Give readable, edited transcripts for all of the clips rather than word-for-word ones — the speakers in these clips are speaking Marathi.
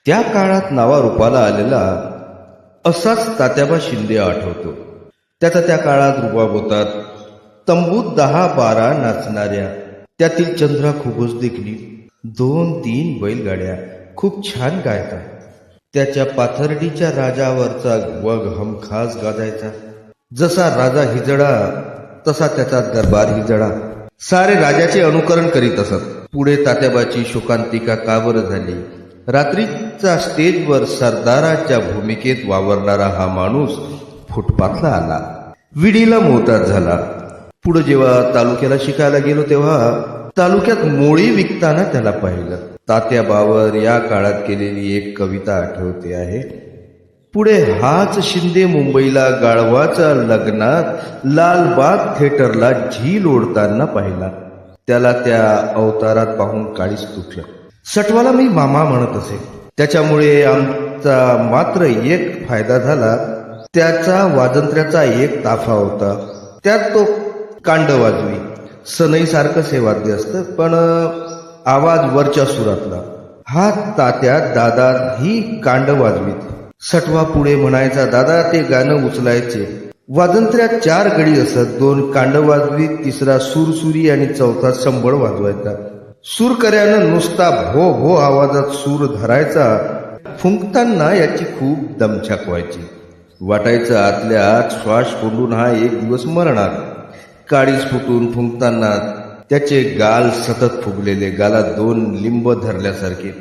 त्या काळात नावारूपाला आलेला असाच तात्याबा शिंदे आठवतो. त्याचा त्या काळात रुबाब होतात. तंबूत 10-12 नाचणाऱ्या, त्यातील चंद्रा खूपच देखणी, 2-3 बैलगाड्या, खूप छान गायचा. त्याच्या पाथर्डीच्या राजावरचा वग हमखास गाजायचा. जसा राजा हिजडा तसा त्याचा दरबार हिजडा. सारे राजाचे अनुकरण करीत असत. पुढे तात्याबाची शोकांतिका का बरं झाली? रात्रीचा स्टेजवर सरदाराच्या भूमिकेत वावरणारा हा माणूस फुटपाथला आला, विडीला मोहताज झाला. पुढे जेव्हा तालुक्याला शिकायला गेलो तेव्हा तालुक्यात मोळी विकताना त्याला पाहिलं. तात्याबावर या काळात केलेली एक कविता आठवते आहे. पुढे हाच शिंदे मुंबईला गाढवाच्या लग्नात लालबाग थिएटरला झील ओढताना पाहिला. त्याला त्या अवतारात पाहून काळीच तुटलं. सटवाला मी मामा म्हणत असे. त्याच्यामुळे आमचा मात्र एक फायदा झाला. त्याचा वाजंत्र्याचा एक ताफा होता. त्यात तो कांड वाजवी. सनई सारखंच हे वाद्य असतं, पण आवाज वरच्या सुरातला. हा तात्या दादा ही कांड वाजवीत. सटवा पुढे म्हणायचा, दादा ते गाणं उचलायचे. वाजंत्र्यात 4 गडी असत. 2 कांड वाजवीत, तिसरा सुरसुरी आणि चौथा संबळ वाजवायचा. सूरकऱ्यानं नुसता भो भो आवाजात सूर धरायचा. फुंकताना याची खूप दमछाक व्हायची. वाटायचं आतल्या आत श्वास कोंडून हा एक दिवस मरणार. काळीज फुटून फुंकताना त्याचे गाल सतत फुगलेले, गालात 2 लिंब धरल्यासारखे.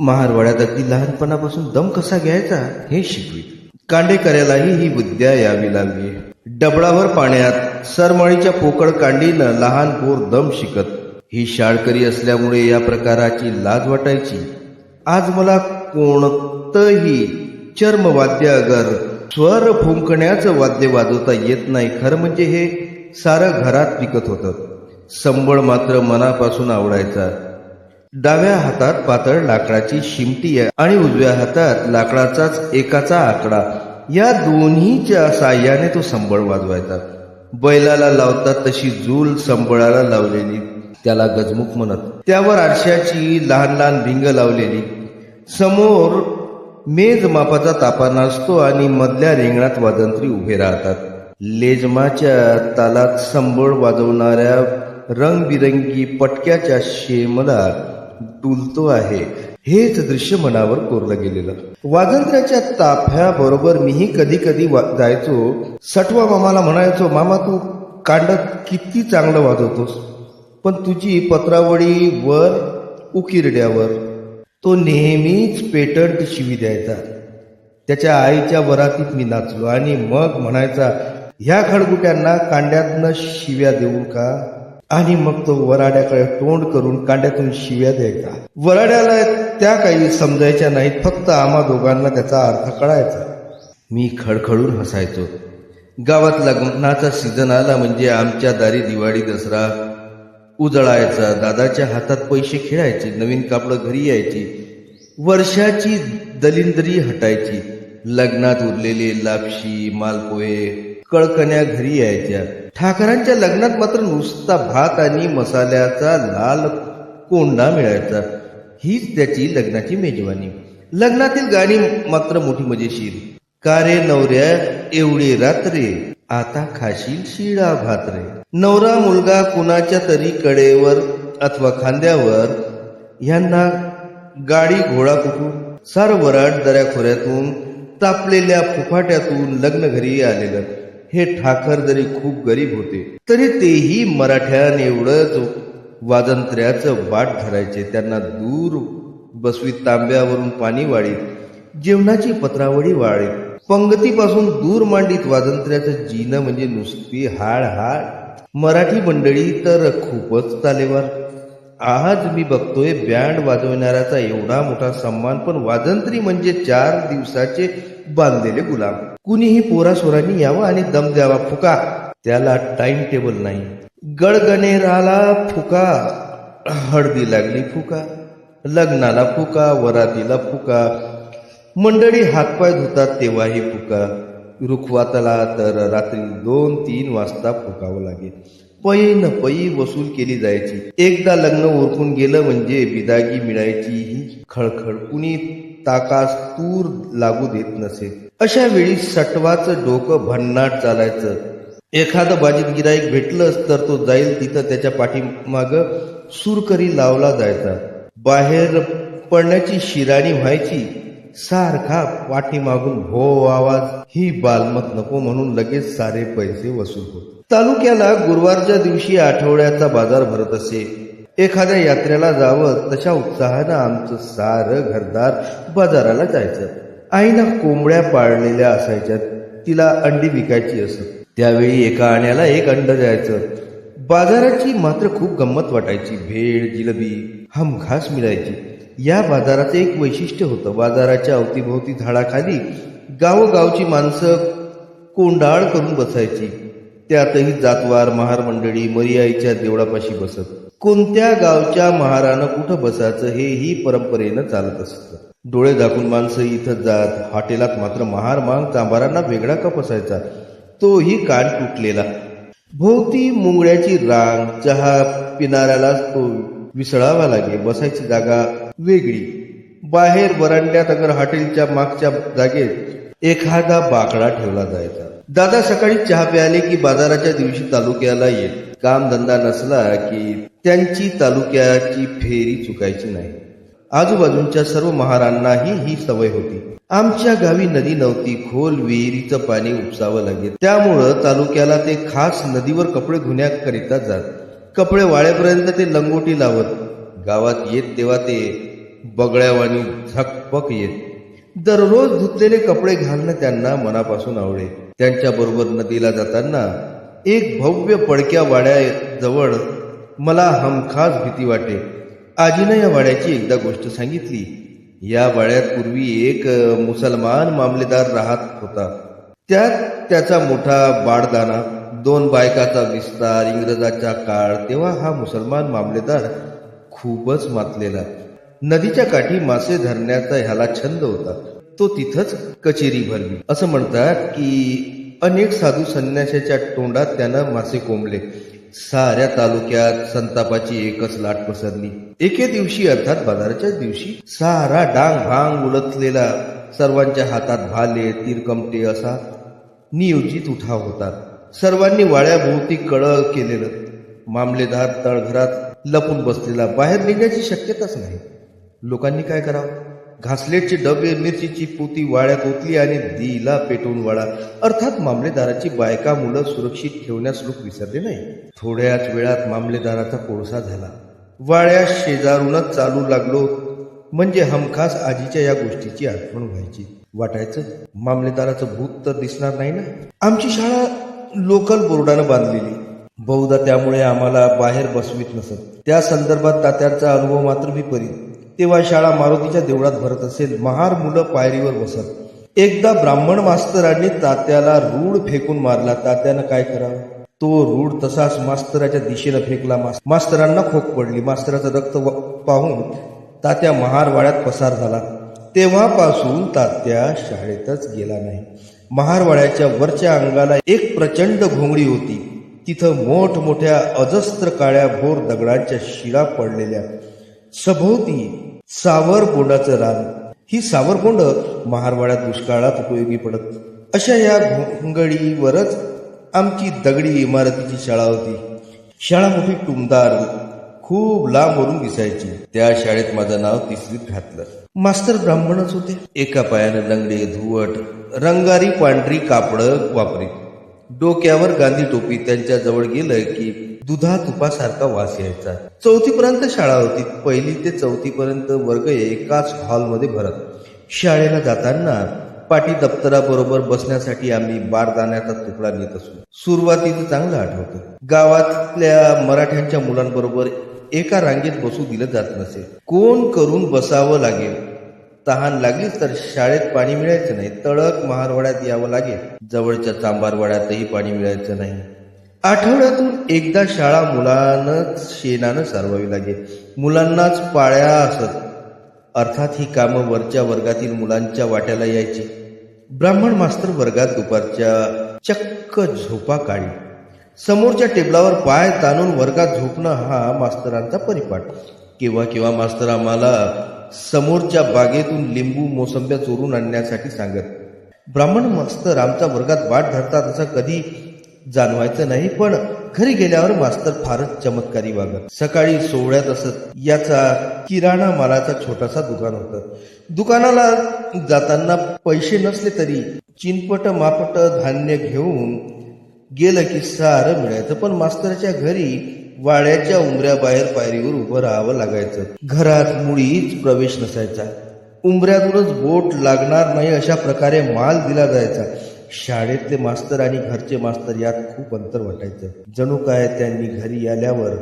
महारवाड्यात अगदी लहानपणापासून दम कसा घ्यायचा हे शिकवी. कांडेकऱ्यालाही ही विद्या यावी लागली. डबळाभर पाण्यात सरमळीच्या पोकळ कांडीनं लहान पोर दम शिकत. ही शाळकरी असल्यामुळे या प्रकाराची लाज वाटायची. आज मला कोणतंही चर्मवाद्य अगर स्वर फुंकण्याचं वाद्य वाजवता येत नाही. खरं म्हणजे हे सारं घरात पिकत होतं. संबळ मात्र मनापासून आवडायचा. डाव्या हातात पातळ लाकडाची शिमटी आणि उजव्या हातात लाकडाचाच एकाचा आकडा, या दोन्हीच्या साह्याने तो संबळ वाजवायचा. बैलाला लावतात तशी जूल संबळाला लावलेली, त्याला गजमुख म्हणत. त्यावर आरशाची लहान लहान भिंग लावलेली. समोर मेज मापाचा तापाना असतो आणि मधल्या रिंगणात वाजंत्री उभे राहतात. लेजमाच्या तालात संबळ वाजवणाऱ्या रंगबिरंगी पटक्याच्या शेमला डुलतो आहे. हेच दृश्य मनावर कोरलं गेलेलं. वाजंत्र्याच्या ताफ्याबरोबर मीही कधी कधी जायचो. सटवा मामाला म्हणायचो, मामा तू कांड किती चांगलं वाजवतोस, पण तुझी पत्रावळी वर उकिरड्यावर. तो नेहमीच पेटंट शिवी द्यायचा. त्याच्या आईच्या वरातीत मी नाचलो आणि मग म्हणायचा, ह्या खडगुट्यांना कांड्यातनं शिव्या देऊ का? आणि मग तो वराड्याकडे तोंड करून कांड्यातून शिव्या द्यायचा. वराड्याला त्या काही समजायच्या नाहीत, फक्त आम्हा दोघांना त्याचा अर्थ कळायचा. मी खडखडून हसायचो. गावात लग्नाचा सीझन आला म्हणजे आमच्या दारी दिवाळी दसरा उजळायचा. दादाच्या हातात पैसे खेळायचे. नवीन कापडं घरी यायची. वर्षाची दलिंदरी हटायची. लग्नात उरलेले लापशी, मालपोहे, कळकण्या घरी यायच्या. ठाकरांच्या लग्नात मात्र नुसता भात आणि मसाल्याचा लाल कोंडा मिळायचा. हीच त्याची लग्नाची मेजवानी. लग्नातील गाणी मात्र मोठी मजेशीर. का रे नवऱ्या एवढे रात्रे, आता खाशील शिळा भात्रे. नवरा मुलगा कुणाच्या तरी कडेवर अथवा खांद्यावर, ह्यांना गाडी घोडा कुठून, सार वराड दऱ्याखोऱ्यातून, तापलेल्या फुफाट्यातून लग्न घरी आलेलं. हे ठाकर जरी खूप गरीब होते तरी तेही मराठ्यान एवढंच वाजंत्र्याचं बाट धरायचे. त्यांना दूर बसवीत तांब्यावरून पाणी वाढीत, जेवणाची पत्रावळी वाढीत, पंगतीपासून दूर मांडीत. वाजंत्र्याचं जीणं म्हणजे नुसती हाड हाड. मराठी मंडळी तर खूपच तालेवार. आज मी बघतोय बँड वाजवणाऱ्याचा एवढा मोठा सन्मान, पण वाजंत्री म्हणजे 4 दिवसाचे बांधलेले गुलाम. कुणीही पोरासोरांनी यावं आणि दम द्यावा. फुका, त्याला टाइम टेबल नाही. गडगणेराला फुका, हळदी लागली फुका, लग्नाला फुका, वरातीला फुका. मंडळी हातपाय धुतात तेव्हाही फुका. रुखवातला तर रात्री 2-3 वाजता फुकावं लागेल. पै न पै वसूल केली जायची. एकदा लग्न उरकून गेलं म्हणजे बिदागी मिळायची ही खळखळ, कुणी ताकास तूर लागू देत नसे. अशा वेळी सटवाचं डोकं भन्नाट चालायचं. एखादं बाजीत गिराईक भेटलंच तर तो जाईल तिथं त्याच्या पाठीमाग सुरकरी लावला जायचा. बाहेर पडण्याची शिराणी व्हायची. सारखा पाठीमागून भो आवाज. ही बालमत नको म्हणून लगेच सारे पैसे वसूल होत. तालुक्याला गुरुवारच्या दिवशी आठवड्याचा बाजार भरत असे. एखाद्या यात्रेला जावं तशा उत्साहानं आमचं सारं घरदार बाजाराला जायचं. आईनं कोंबड्या पाळलेल्या असायच्या, तिला अंडी विकायची असत. त्यावेळी एका आण्याला एक अंड द्यायचं. बाजाराची मात्र खूप गंमत वाटायची. भेळ, जिलबी हमखास मिळायची. या बाजाराचं एक वैशिष्ट्य होतं. बाजाराच्या अवतीभोवती झाडाखाली गावोगावची माणसं कोंडाळ करून बसायची. त्यातही जातवार महार मंडळी मरियाईच्या देवळापाशी बसत. कोणत्या गावच्या महारानं कुठं बसायचं हेही परंपरेनं चालत असतं. डोळे झाकून माणसं इथं जात. हॉटेलात मात्र महार मांग चांभारांना वेगळा कप असायचा, तोही कान तुटलेला. भोवती मुंगळ्याची रांग. चहा पिणाऱ्याला तो विसळावा लागे. बसायची जागा वेगळी. बाहेर वरांड्यात अगर हॉटेलच्या मागच्या जागेत एखादा बाकडा ठेवला जायचा. दादा सकाळी चहा प्यायले की बाजाराच्या दिवशी तालुक्याला येत. कामधंदा नसला की त्यांची तालुक्याची फेरी चुकायची नाही. आजूबाजूच्या सर्व महारांनाही ही सवय होती. आमच्या गावी नदी नव्हती. खोल विहिरीचं पाणी उपसावं लागे. त्यामुळं तालुक्याला ते खास नदीवर कपडे धुण्याकरिता जात. कपडे वाळेपर्यंत ते लंगोटी लावत. गावात येत तेव्हा ते बगळ्यावानी झकपक येत. दररोज धुतलेले कपडे घालणं त्यांना मनापासून आवडे. त्यांच्या बरोबर नदीला जाताना एक भव्य पडक्या वाड्याजवळ मला हमखास भीती वाटे. आजीनं या वाड्याची एकदा गोष्ट सांगितली. या वाड्यात पूर्वी एक मुसलमान मामलेदार राहत होता. त्यात त्याचा मोठा बाळदाना, 2 बायकाचा विस्तार. इंग्रजाचा काळ. तेव्हा हा मुसलमान मामलेदार खूपच मातलेला. नदीच्या काठी मासे धरण्याचा ह्याला छंद होता. तो तिथंच कचेरी भरली. असं म्हणतात की अनेक साधू संन्याशाच्या तोंडात त्यानं मासे कोंबले. साऱ्या तालुक्यात संतापाची एकच लाट पसरली. एके दिवशी अर्थात बाजाराच्या दिवशी सारा डांग भांग उलटलेला. सर्वांच्या हातात भाले, तीरकमटे असा नियोजित उठाव होता. सर्वांनी वाड्याभोवती कळं केलेलं. मामलेदार तळघरात लपून बसलेला. बाहेर निघण्याची शक्यताच नाही. लोकांनी काय करावं? घासलेटचे डबे, मिरचीची पोती वाड्यात ओतली आणि दिला पेटवून वाडा. अर्थात मामलेदाराची बायका मुलं सुरक्षित ठेवण्यास लोक विसरले नाही. थोड्याच वेळात मामलेदाराचा कोळसा झाला. वाड्या शेजारूनच चालू लागलो म्हणजे हमखास आजीच्या या गोष्टीची आठवण व्हायची. वाटायचं मामलेदाराचं भूत तर दिसणार नाही ना. आमची शाळा लोकल बोर्डानं बांधलेली. बहुधा त्यामुळे आम्हाला बाहेर बसवीत नसत. त्या संदर्भात तात्यांचा अनुभव मात्र विपरीत. तेव्हा शाळा मारुतीच्या देवळात भरत असेल. महार मुलं पायरीवर बसत. एकदा ब्राह्मण मास्तरांनी तात्याला रूढ फेकून मारला. तात्यानं काय करावं? तो रूढ तसाच मास्तराच्या दिशेनं फेकला. मास्तरांना खोक पडली. मास्तराचं रक्त पाहून तात्या महारवाड्यात पसार झाला. तेव्हापासून तात्या शाळेतच गेला नाही. महारवाड्याच्या वरच्या अंगाला एक प्रचंड घोंगडी होती. तिथं मोठमोठ्या अजस्त्र काळ्या भोर दगडांच्या शिळा पडलेल्या. सभोवती सावरबोंडाचं रान. ही सावरबोंड महारवाड्यात दुष्काळात उपयोगी पडत. अशा या घोंगडीवरच आमची दगडी इमारतीची शाळा होती. शाळा मोठी टुमदार, खूप लांबवरून दिसायची. त्या शाळेत माझं नाव 3रीत घातलं. मास्तर ब्राह्मणच होते. एका पायानं लंगडे, धुवट, रंगारी पांढरी कापडं वापरीत. डोक्यावर गांधी टोपी. त्यांच्या जवळ गेलं की दुधा तुपासारखा वास यायचा. 4थीपर्यंत शाळा होती. 1ली ते 4थीपर्यंत वर्ग एकाच हॉलमध्ये भरत. शाळेला जाताना पाटी दप्तराबरोबर बसण्यासाठी आम्ही बारदाण्याचा तुकडा नेत असू. सुरुवातीचं चांगलं आठवतं. गावातल्या मराठ्यांच्या मुलांबरोबर एका रांगेत बसू दिलं जात नसे. कोण करून बसावं लागेल. तहान लागलीच तर शाळेत पाणी मिळायचं नाही. तळक महारवाड्यात यावं लागेल. जवळच्या चांभारवाड्यातही पाणी मिळायचं नाही. आठवड्यातून एकदा शाळा मुलांनाच शेणानं सारवावी लागे. मुलांनाच पाळ्या असत. अर्थात ही कामं वरच्या वर्गातील मुलांच्या वाट्याला यायची. ब्राह्मण मास्तर वर्गात दुपारच्या चक्क झोपा काढी. समोरच्या टेबलावर पाय ताणून वर्गात झोपणं हा मास्तरांचा परिपाठ. केव्हा केव्हा मास्तर आम्हाला समोरच्या बागेतून लिंबू मोसंब्या चोरून आणण्यासाठी सांगत. ब्राह्मण मास्तर आमचा वर्गात वाट धरतात असं कधी जाणवायचं नाही, पण घरी गेल्यावर मास्तर फारच चमत्कारी वागत. सकाळी सोहळ्यात असत. याचा किराणा मालाचा छोटासा दुकान होतं. दुकानाला जाताना पैसे नसले तरी चिनपट मापट धान्य घेऊन गेलं की सारं मिळायचं. पण मास्तराच्या घरी वाड्याच्या उंबऱ्याबाहेर पायरीवर उभं राहावं लागायचं. घरात मुळीच प्रवेश नसायचा. उंबऱ्यातूनच बोट लागणार नाही अशा प्रकारे माल दिला जायचा. शाळेतले मास्तर आणि घरचे मास्तर यात खूप अंतर वाटायचं. जणू काय त्यांनी घरी आल्यावर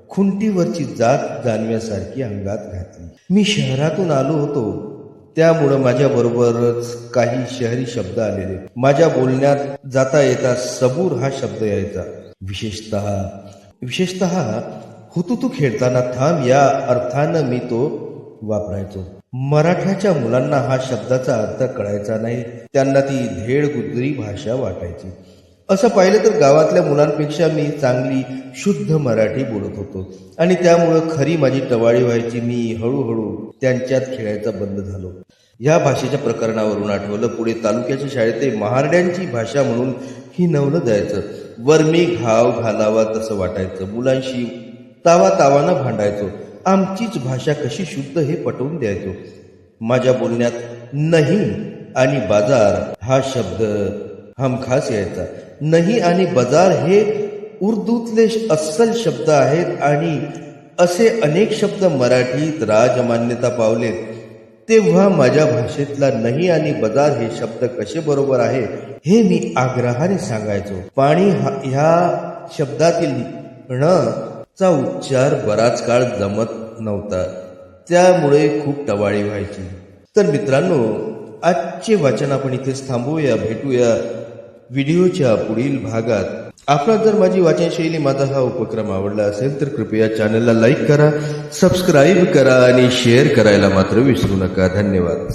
खुंटीवरची जात जाणव्यासारखी अंगात घातली. मी शहरातून आलो होतो, त्यामुळं माझ्या बरोबरच काही शहरी शब्द आलेले. माझ्या बोलण्यात जाता येता सबूर हा शब्द यायचा. विशेषतः हुतुतू खेळताना थांब या अर्थानं मी तो वापरायचो. मराठ्याच्या मुलांना हा शब्दाचा अर्थ कळायचा नाही. त्यांना ती धेडगुजरी भाषा वाटायची. असं पाहिलं तर गावातल्या मुलांपेक्षा मी चांगली शुद्ध मराठी बोलत होतो आणि त्यामुळं खरी माझी टवाळी व्हायची. मी हळूहळू त्यांच्यात खेळायचा बंद झालो. या भाषेच्या प्रकरणावरून आठवलं, पुढे तालुक्याच्या शाळेत ते महारड्यांची भाषा म्हणून हिणवलं जायचं. वर मी घाव घालावा तसं वाटायचं. मुलांशी तावातावानं भांडायचो. आमचीच भाषा कशी शुद्ध हे पटवून द्यायचो. माझ्या बोलण्यात नाही आणि बाजार हा शब्द हमखास यायचा. नाही आणि बाजार हे उर्दूतले अस्सल शब्द आहेत आणि असे अनेक शब्द मराठीत राजमान्यता पावलेत. तेव्हा माझ्या भाषेतला नाही आणि बाजार हे शब्द कसे बरोबर आहे हे मी आग्रहाने सांगायचो. पाणी ह्या शब्दातील ण चा उच्चार बराच काळ जमत नव्हता, त्यामुळे खूप टवाळी व्हायची. तर मित्रांनो, आजचे वाचन आपण इथेच थांबवूया. भेटूया व्हिडिओच्या पुढील भागात. आपल्याला जर माझी वाचनशैली, माझा हा उपक्रम आवडला असेल तर कृपया चॅनलला लाईक करा, सबस्क्राईब करा आणि शेअर करायला मात्र विसरू नका. धन्यवाद.